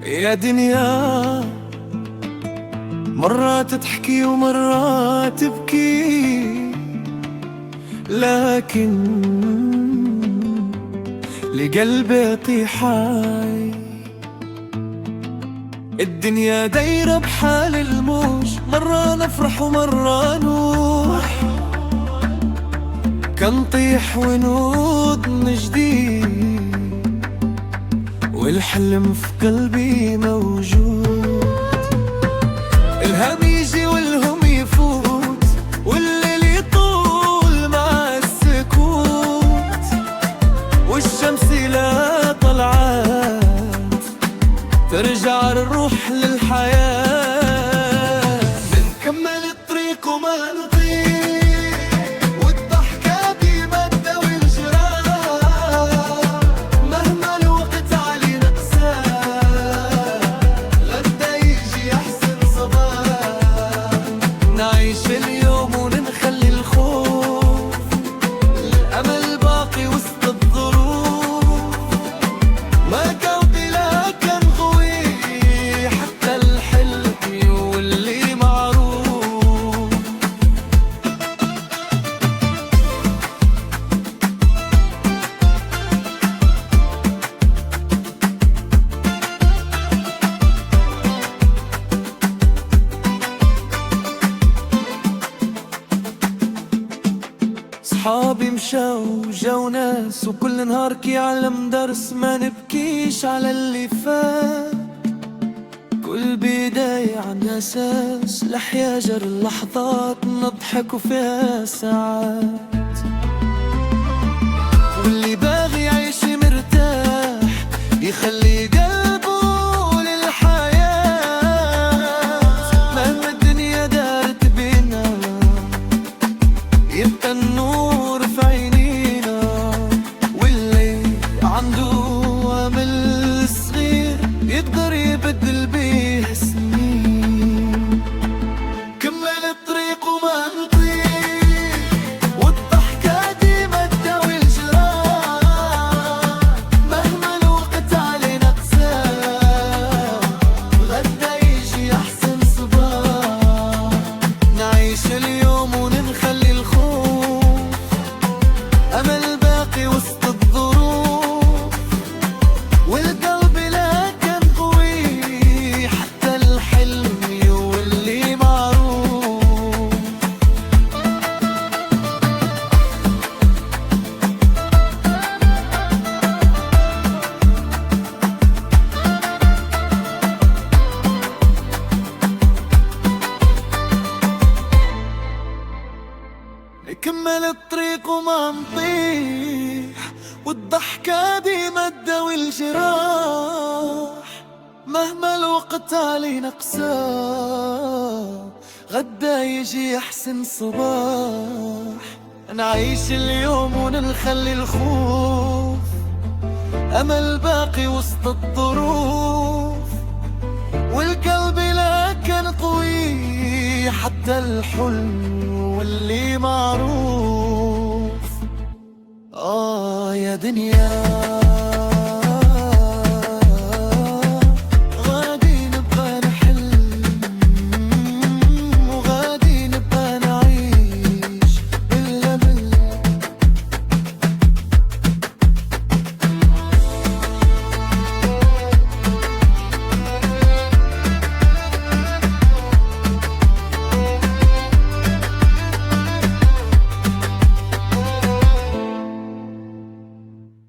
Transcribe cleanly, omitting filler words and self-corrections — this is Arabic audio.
يا دنيا مرات تحكي ومرات تبكي، لكن لقلبي طيحاي. الدنيا دايرة بحال الموج، مرة نفرح ومرة نوح، كنطيح ونود من جديد، والحلم في قلبي موجود. الهم يجي والهم يفوت، والليل يطول مع السكوت، والشمس لا طلعت ترجع الروح للحياة. بنكمل الطريق وما نطير، والضحكة بمدة والجراح، مهما الوقت علينا قساه، غدا يجي أحسن صباح. نعيش اليوم ونخلي الخوف، الأمل باقي وسط الظروف، ما قلبي لكن قوي حتى الحلم واللي معروف. صحابي مشاو جو ناس، وكل نهار كيعلم درس، ما نبكيش على اللي فات، كل بداية عن أساس، لحيا جر اللحظات نضحك وفيها ساعات. واللي باغي يعيش مرتاح يخلي قلبه للحياة، مهما الدنيا دارت بينا يبقى النور في عينينا، واللي عنده أمل صغير يقدر يبدل بيه سنين. كمل الطريق وما نطير، والضحكة ديما تداوي الجراح، مهما الوقت علينا قساه، غدا يجي أحسن صباح. نعيش اليوم ونخلي الخوف، أمل باقي وسط الظروف، والقلب لكن قوي حتى الحلم واللي معروف. نكمل الطريق وما نطيح، والضحكة ديما تداوي الجراح، مهما الوقت علينا قساه، غدا يجي أحسن صباح. نعيش اليوم ونخلي الخوف، أمل باقي وسط الظروف، والقلب لكن قوي حتى الحلم واللي معروف. يا دنيا